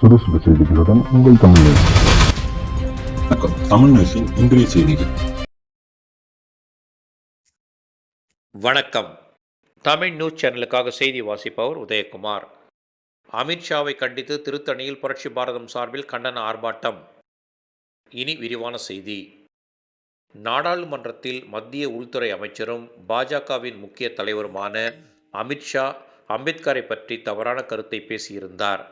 சுறுசுறு செய்திகளுடன் உங்கள் தமிழ் நியூஸ். வணக்கம். தமிழ் நியூஸின் இன்றைய செய்திகள். வணக்கம். தமிழ் நியூஸ் சேனலுக்காக செய்தி வாசிப்பவர் உதயகுமார். அமித்ஷாவை கண்டித்து திருத்தணியில் புரட்சி பாரதம் சார்பில் கண்டன ஆர்ப்பாட்டம். இனி விரிவான செய்தி. நாடாளுமன்றத்தில் மத்திய உள்துறை அமைச்சரும் பாஜகவின் முக்கிய தலைவருமான அமித்ஷா அம்பேத்கரை பற்றி தவறான கருத்தை பேசியிருந்தார்.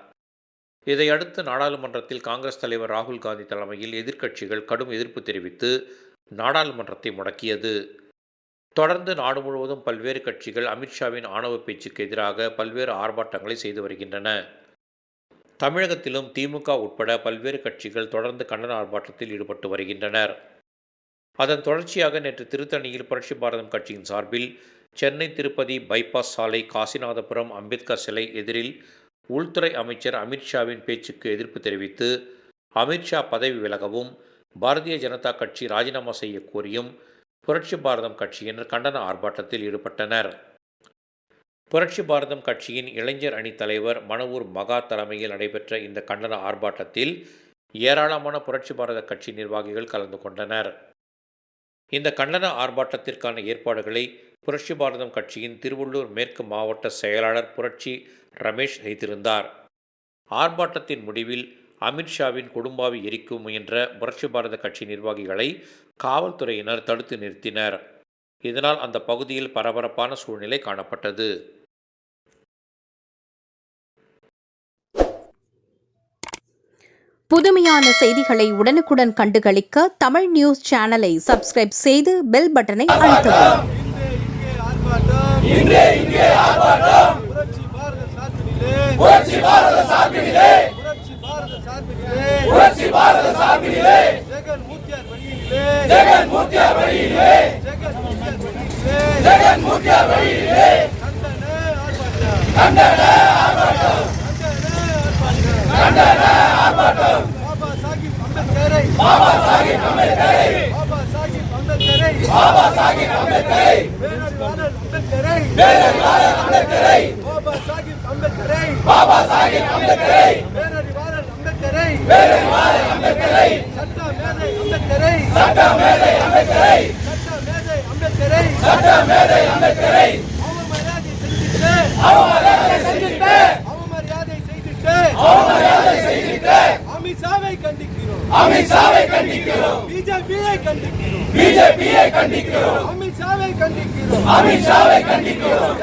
இதையடுத்து நாடாளுமன்றத்தில் காங்கிரஸ் தலைவர் ராகுல் காந்தி தலைமையில் எதிர்க்கட்சிகள் கடும் எதிர்ப்பு தெரிவித்து நாடாளுமன்றத்தை முடக்கியது. தொடர்ந்து நாடு முழுவதும் பல்வேறு கட்சிகள் அமித்ஷாவின் ஆணவ பேச்சுக்கு எதிராக பல்வேறு ஆர்ப்பாட்டங்களை செய்து வருகின்றன. தமிழகத்திலும் திமுக உட்பட பல்வேறு கட்சிகள் தொடர்ந்து கண்டன ஆர்ப்பாட்டத்தில் ஈடுபட்டு வருகின்றனர். அதன் தொடர்ச்சியாக நேற்று திருத்தணியில் புரட்சி பாரதம் கட்சியின் சார்பில் சென்னை திருப்பதி பைபாஸ் சாலை காசிநாதபுரம் அம்பேத்கர் சிலை எதிரில் உள்துறை அமைச்சர் அமித்ஷாவின் பேச்சுக்கு எதிர்ப்பு தெரிவித்து அமித்ஷா பதவி விலகவும் பாரதிய ஜனதா கட்சி ராஜினாமா செய்ய கோரியும் புரட்சி பாரதம் கட்சியினர் கண்டன ஆர்ப்பாட்டத்தில் ஈடுபட்டனர். புரட்சி பாரதம் கட்சியின் இளைஞர் அணி தலைவர் மணவூர் மகா தலைமையில் நடைபெற்ற இந்த கண்டன ஆர்ப்பாட்டத்தில் ஏராளமான புரட்சி பாரத கட்சி நிர்வாகிகள் கலந்து கொண்டனர். இந்த கண்டன ஆர்ப்பாட்டத்திற்கான ஏற்பாடுகளை புரட்சி பாரதம் கட்சியின் திருவள்ளூர் மேற்கு மாவட்ட செயலாளர் புரட்சி ரமேஷ் செய்திருந்தார். ஆர்ப்பாட்டத்தின் முடிவில் அமித்ஷாவின் கொடும்பாவி எரிக்க முயன்ற புரட்சி பாரத கட்சி நிர்வாகிகளை காவல்துறையினர் தடுத்து நிறுத்தினர். இதனால் அந்த பகுதியில் பரபரப்பான சூழ்நிலை காணப்பட்டது. புதுமையான செய்திகளை உடனுக்குடன் கண்டுகளிக்க தமிழ் நியூஸ் சேனலை சப்ஸ்கிரைப் செய்து பெல் பட்டனை அழுத்தவும். அமித்ஷாவை கண்டிக்கிறோம். பிஜேபியை கண்டிக்கிறோம். அமித்ஷாவை கண்டிக்கிறோம்.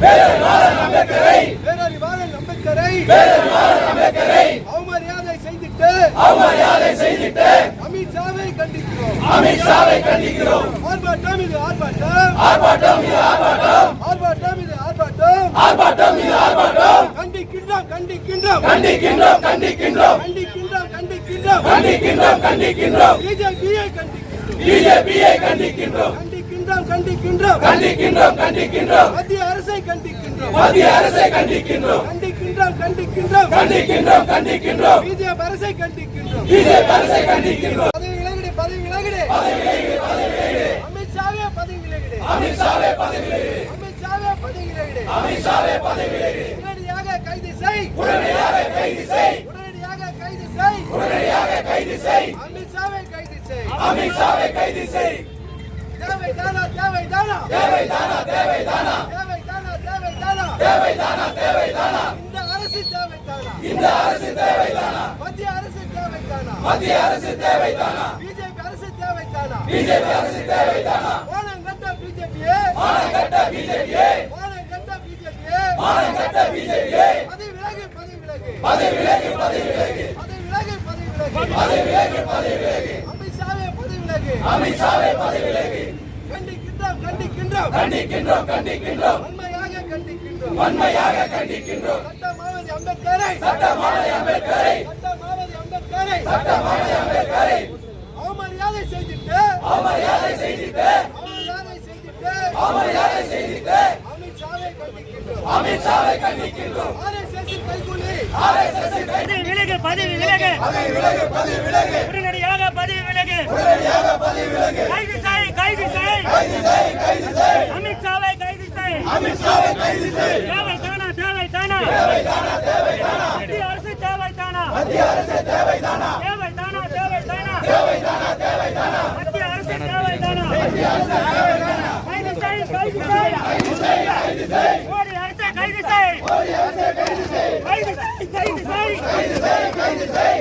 பேரறிவாளன் அம்பேத்கரை அவமரியாதை செய்துட்டு அமித்ஷாவை கண்டிக்கிறோம். ஆர்ப்பாட்டம் இது ஆர்ப்பாட்டம். கண்டிக்கின்றோம். பிஜேபியை கண்டிக்கின்றோம். மத்திய அரசை கண்டிக்கின்றோம். பிஜேபி அரசை கண்டிக்கின்றோம். பதவி விலகிடு. அமித்ஷாவே பதவி விலகிடு. உடனடியாக கைது செய். அமித்ஷாவை கைது செய். தேவைதானா? இந்த அரசு தேவைதானா? மத்திய அரசு தேவைதானா? பிஜேபி அரசு தேவைதானா? ஓனங்கட்ட பிஜேபியே. பதவி விலகு. அமித்ஷாவே பதவி விலகு. கண்டிக்கின்றோம். வன்மையாக கண்டிக்கின்றோம். சட்டமாவதி அம்பேத்கரை அவமரியாதை செய்துட்டு அமித்ஷாவை கண்டிக்கின்றோம். பதவி விலகு. உடனடியாக பதவி விலகு. கைது செய். அமித்ஷாவை கைது செய். தேவைதானா?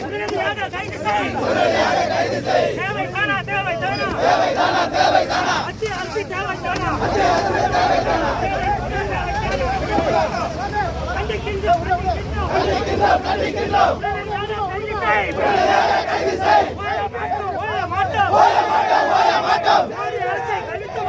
உடனடியாக கைது செய். தேவைதானா மத்திய அரசு தேவைதானா? கண்டிக்கின்றோம். உடனடியாக கைது செய். ஓய மாட்டோம். மோடி அரசை கண்டித்து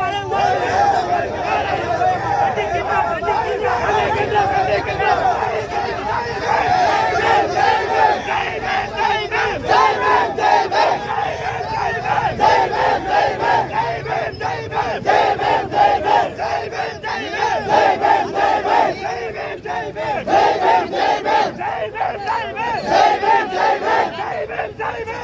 Jai Bhim.